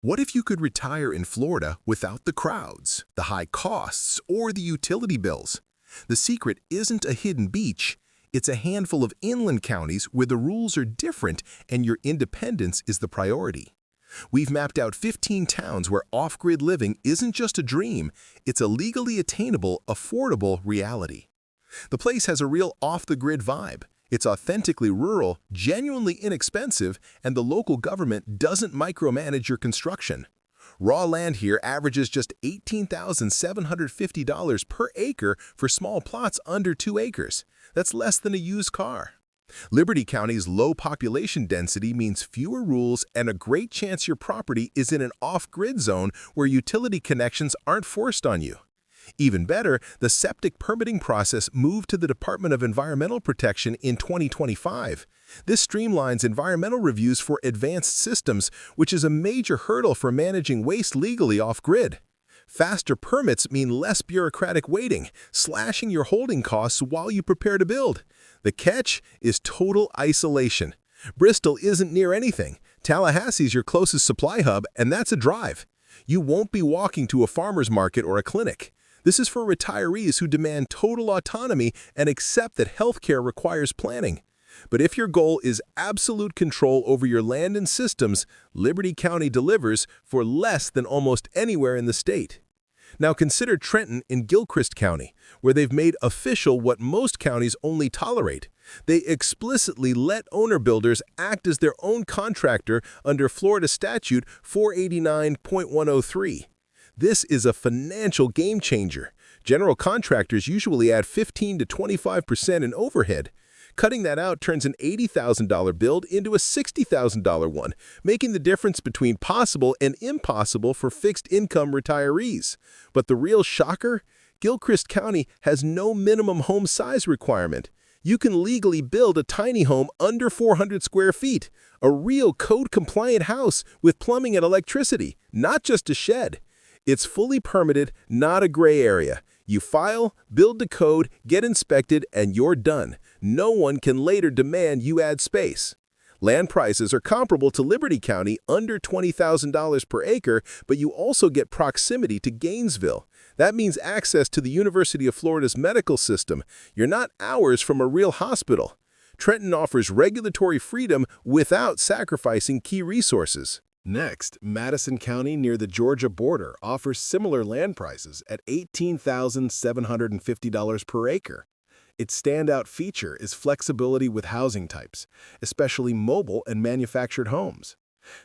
What if you could retire in Florida without the crowds, the high costs, or the utility bills? The secret isn't a hidden beach. It's a handful of inland counties where the rules are different and your independence is the priority. We've mapped out 15 towns where off-grid living isn't just a dream, it's a legally attainable, affordable reality. The place has a real off-the-grid vibe. It's authentically rural, genuinely inexpensive, and the local government doesn't micromanage your construction. Raw land here averages just $18,750 per acre for small plots under 2 acres. That's less than a used car. Liberty County's low population density means fewer rules and a great chance your property is in an off-grid zone where utility connections aren't forced on you. Even better, the septic permitting process moved to the Department of Environmental Protection in 2025. This streamlines environmental reviews for advanced systems, which is a major hurdle for managing waste legally off-grid. Faster permits mean less bureaucratic waiting, slashing your holding costs while you prepare to build. The catch is total isolation. Bristol isn't near anything. Tallahassee's your closest supply hub, and that's a drive. You won't be walking to a farmer's market or a clinic. This is for retirees who demand total autonomy and accept that healthcare requires planning. But if your goal is absolute control over your land and systems, Liberty County delivers for less than almost anywhere in the state. Now consider Trenton in Gilchrist County, where they've made official what most counties only tolerate. They explicitly let owner-builders act as their own contractor under Florida Statute 489.103. This is a financial game changer. General contractors usually add 15 to 25% in overhead. Cutting that out turns an $80,000 build into a $60,000 one, making the difference between possible and impossible for fixed-income retirees. But the real shocker? Gilchrist County has no minimum home size requirement. You can legally build a tiny home under 400 square feet, a real code-compliant house with plumbing and electricity, not just a shed. It's fully permitted, not a gray area. You file, build to code, get inspected, and you're done. No one can later demand you add space. Land prices are comparable to Liberty County, under $20,000 per acre, but you also get proximity to Gainesville. That means access to the University of Florida's medical system. You're not hours from a real hospital. Trenton offers regulatory freedom without sacrificing key resources. Next, Madison County near the Georgia border offers similar land prices at $18,750 per acre. Its standout feature is flexibility with housing types, especially mobile and manufactured homes.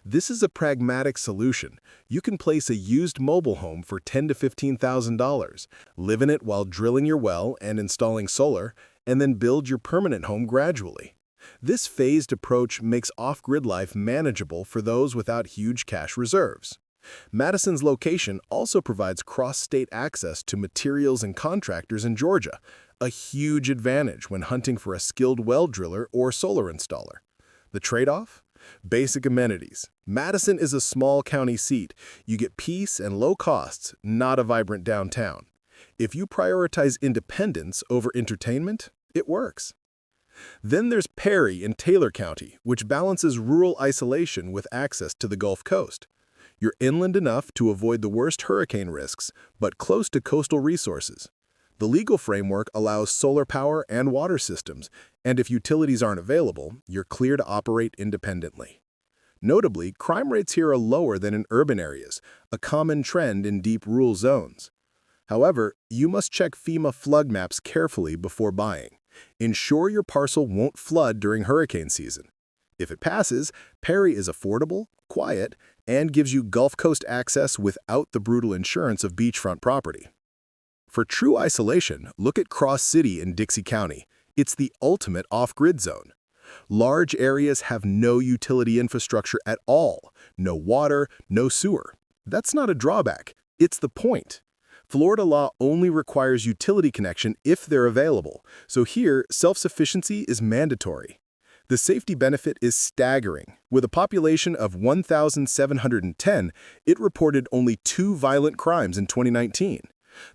This is a pragmatic solution. You can place a used mobile home for $10,000 to $15,000, live in it while drilling your well and installing solar, and then build your permanent home gradually. This phased approach makes off-grid life manageable for those without huge cash reserves. Madison's location also provides cross-state access to materials and contractors in Georgia, a huge advantage when hunting for a skilled well driller or solar installer. The trade-off? Basic amenities. Madison is a small county seat. You get peace and low costs, not a vibrant downtown. If you prioritize independence over entertainment, it works. Then there's Perry in Taylor County, which balances rural isolation with access to the Gulf Coast. You're inland enough to avoid the worst hurricane risks, but close to coastal resources. The legal framework allows solar power and water systems, and if utilities aren't available, you're clear to operate independently. Notably, crime rates here are lower than in urban areas, a common trend in deep rural zones. However, you must check FEMA flood maps carefully before buying. Ensure your parcel won't flood during hurricane season. If it passes, Perry is affordable, quiet, and gives you Gulf Coast access without the brutal insurance of beachfront property. For true isolation, look at Cross City in Dixie County. It's the ultimate off-grid zone. Large areas have no utility infrastructure at all, no water, no sewer. That's not a drawback, it's the point. Florida law only requires utility connection if they're available, so here, self-sufficiency is mandatory. The safety benefit is staggering. With a population of 1,710, it reported only 2 violent crimes in 2019.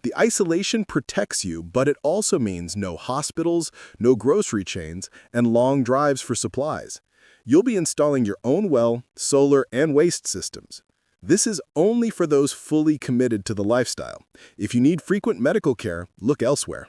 The isolation protects you, but it also means no hospitals, no grocery chains, and long drives for supplies. You'll be installing your own well, solar, and waste systems. This is only for those fully committed to the lifestyle. If you need frequent medical care, look elsewhere.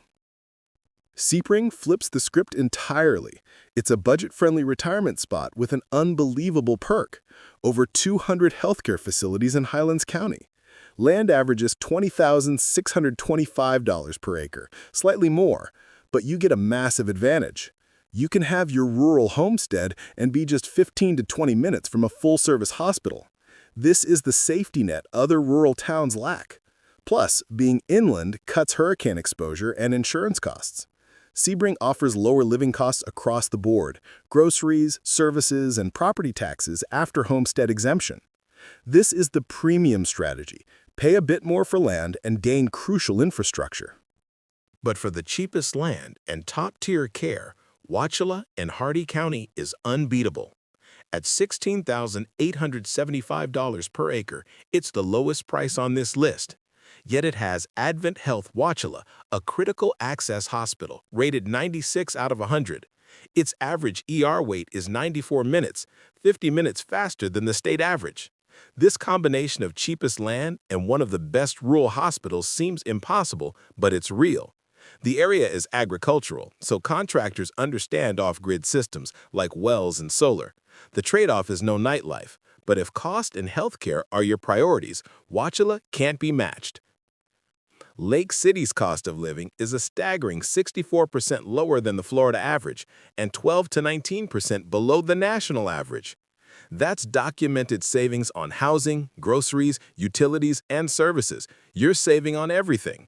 Sebring flips the script entirely. It's a budget-friendly retirement spot with an unbelievable perk. Over 200 healthcare facilities in Highlands County. Land averages $20,625 per acre, slightly more, but you get a massive advantage. You can have your rural homestead and be just 15 to 20 minutes from a full-service hospital. This is the safety net other rural towns lack. Plus, being inland cuts hurricane exposure and insurance costs. Sebring offers lower living costs across the board, groceries, services, and property taxes after homestead exemption. This is the premium strategy. Pay a bit more for land and gain crucial infrastructure. But for the cheapest land and top-tier care, Wauchula in Hardee County is unbeatable. At $16,875 per acre, it's the lowest price on this list. Yet it has Advent Health Wauchula, a critical access hospital, rated 96 out of 100. Its average ER wait is 94 minutes, 50 minutes faster than the state average. This combination of cheapest land and one of the best rural hospitals seems impossible, but it's real. The area is agricultural, so contractors understand off-grid systems like wells and solar. The trade-off is no nightlife, but if cost and healthcare are your priorities, Wauchula can't be matched. Lake City's cost of living is a staggering 64% lower than the Florida average and 12 to 19% below the national average. That's documented savings on housing, groceries, utilities, and services. You're saving on everything.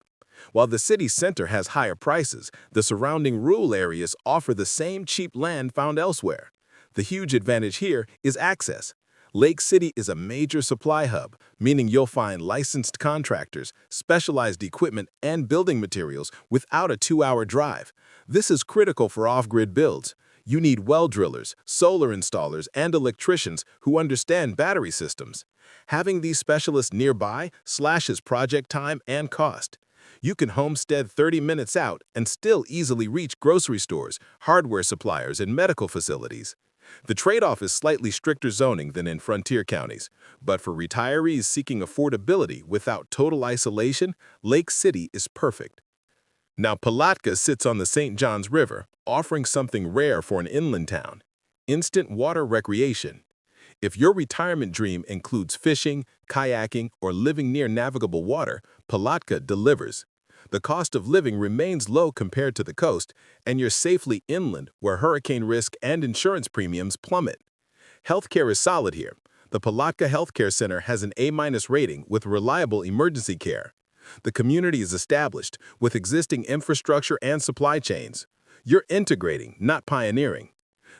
While the city center has higher prices, the surrounding rural areas offer the same cheap land found elsewhere. The huge advantage here is access. Lake City is a major supply hub, meaning you'll find licensed contractors, specialized equipment, and building materials without a 2-hour drive. This is critical for off-grid builds. You need well drillers, solar installers, and electricians who understand battery systems. Having these specialists nearby slashes project time and cost. You can homestead 30 minutes out and still easily reach grocery stores, hardware suppliers, and medical facilities. The trade-off is slightly stricter zoning than in frontier counties, but for retirees seeking affordability without total isolation, Lake City is perfect. Now, Palatka sits on the St. Johns River, offering something rare for an inland town: instant water recreation. If your retirement dream includes fishing, kayaking, or living near navigable water, Palatka delivers. The cost of living remains low compared to the coast, and you're safely inland where hurricane risk and insurance premiums plummet. Healthcare is solid here. The Palatka Healthcare Center has an A- rating with reliable emergency care. The community is established with existing infrastructure and supply chains. You're integrating, not pioneering.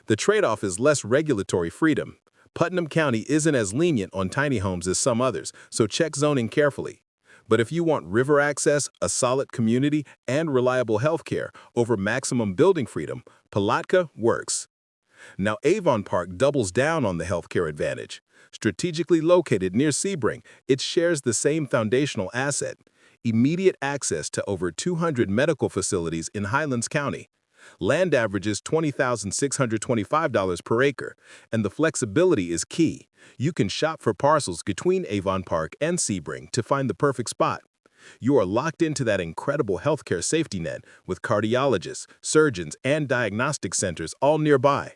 The trade-off is less regulatory freedom. Putnam County isn't as lenient on tiny homes as some others, so check zoning carefully. But if you want river access, a solid community, and reliable healthcare over maximum building freedom, Palatka works. Now, Avon Park doubles down on the healthcare advantage. Strategically located near Sebring, it shares the same foundational asset: immediate access to over 200 medical facilities in Highlands County. Land averages $20,625 per acre, and the flexibility is key. You can shop for parcels between Avon Park and Sebring to find the perfect spot. You are locked into that incredible healthcare safety net with cardiologists, surgeons, and diagnostic centers all nearby.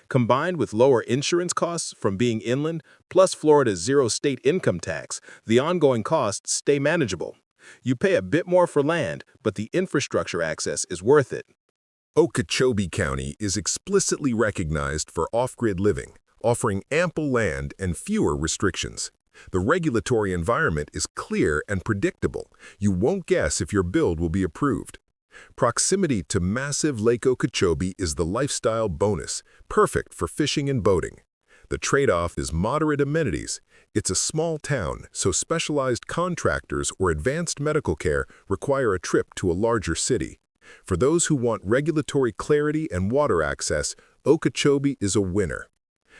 Combined with lower insurance costs from being inland, plus Florida's zero state income tax, the ongoing costs stay manageable. You pay a bit more for land, but the infrastructure access is worth it. Okeechobee County is explicitly recognized for off-grid living, offering ample land and fewer restrictions. The regulatory environment is clear and predictable. You won't guess if your build will be approved. Proximity to massive Lake Okeechobee is the lifestyle bonus, perfect for fishing and boating. The trade-off is moderate amenities. It's a small town, so specialized contractors or advanced medical care require a trip to a larger city. For those who want regulatory clarity and water access, Okeechobee is a winner.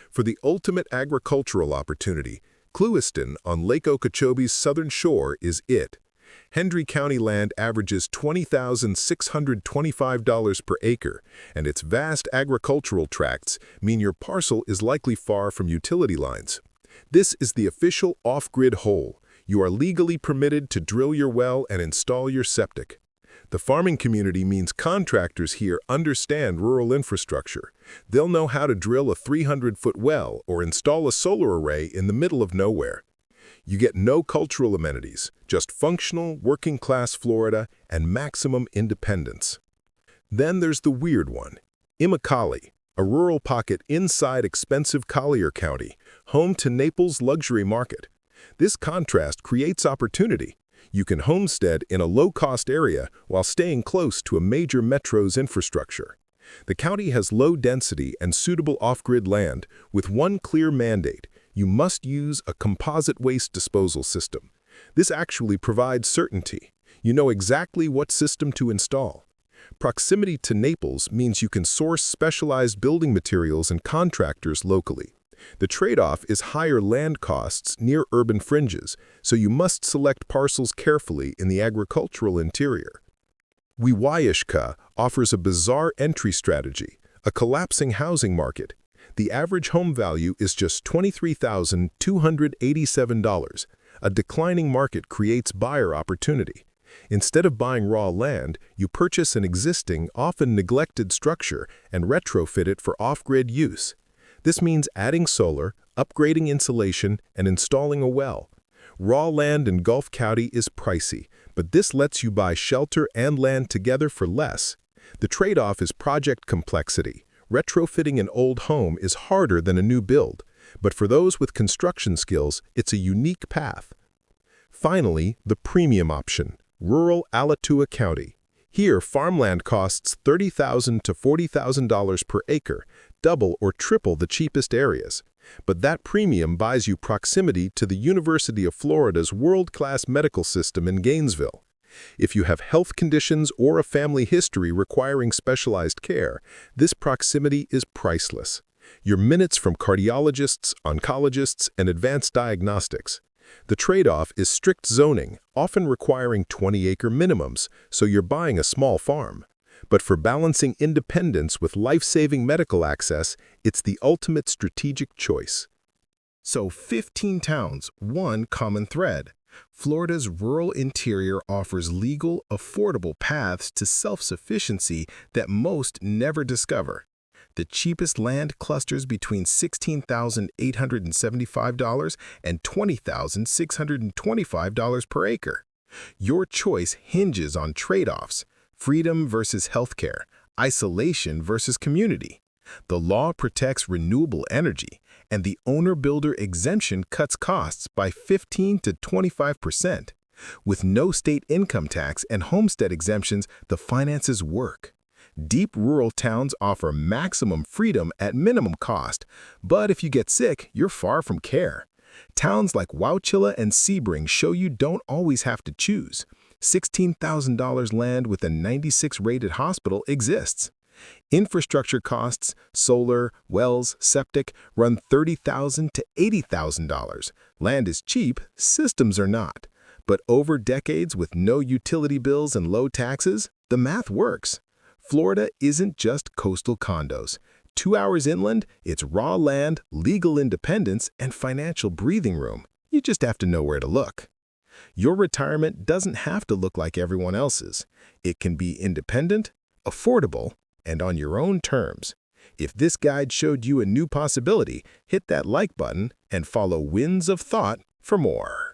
For the ultimate agricultural opportunity, Clewiston on Lake Okeechobee's southern shore is it. Hendry County land averages $20,625 per acre, and its vast agricultural tracts mean your parcel is likely far from utility lines. This is the official off-grid hole. You are legally permitted to drill your well and install your septic. The farming community means contractors here understand rural infrastructure. They'll know how to drill a 300-foot well or install a solar array in the middle of nowhere. You get no cultural amenities, just functional, working-class Florida and maximum independence. Then there's the weird one, Immokalee, a rural pocket inside expensive Collier County, home to Naples' luxury market. This contrast creates opportunity. You can homestead in a low-cost area while staying close to a major metro's infrastructure. The county has low density and suitable off-grid land with one clear mandate: you must use a composite waste disposal system. This actually provides certainty. You know exactly what system to install. Proximity to Naples means you can source specialized building materials and contractors locally. The trade-off is higher land costs near urban fringes, so you must select parcels carefully in the agricultural interior. Wiwayiashka offers a bizarre entry strategy, a collapsing housing market. The average home value is just $23,287. A declining market creates buyer opportunity. Instead of buying raw land, you purchase an existing, often neglected structure and retrofit it for off-grid use. This means adding solar, upgrading insulation, and installing a well. Raw land in Gulf County is pricey, but this lets you buy shelter and land together for less. The trade-off is project complexity. Retrofitting an old home is harder than a new build, but for those with construction skills, it's a unique path. Finally, the premium option, rural Alachua County. Here, farmland costs $30,000 to $40,000 per acre, double or triple the cheapest areas. But that premium buys you proximity to the University of Florida's world-class medical system in Gainesville. If you have health conditions or a family history requiring specialized care, this proximity is priceless. You're minutes from cardiologists, oncologists, and advanced diagnostics. The trade-off is strict zoning, often requiring 20-acre minimums, so you're buying a small farm. But for balancing independence with life-saving medical access, it's the ultimate strategic choice. So 15 towns, one common thread. Florida's rural interior offers legal, affordable paths to self-sufficiency that most never discover. The cheapest land clusters between $16,875 and $20,625 per acre. Your choice hinges on trade-offs: freedom versus healthcare, isolation versus community. The law protects renewable energy, and the owner-builder exemption cuts costs by 15 to 25%. With no state income tax and homestead exemptions, the finances work. Deep rural towns offer maximum freedom at minimum cost, but if you get sick, you're far from care. Towns like Wauchula and Sebring show you don't always have to choose. $16,000 land with a 96-rated hospital exists. Infrastructure costs, solar, wells, septic, run $30,000 to $80,000. Land is cheap, systems are not. But over decades with no utility bills and low taxes, the math works. Florida isn't just coastal condos. 2 hours inland, it's raw land, legal independence, and financial breathing room. You just have to know where to look. Your retirement doesn't have to look like everyone else's. It can be independent, affordable, and on your own terms. If this guide showed you a new possibility, hit that like button and follow Winds of Thought for more.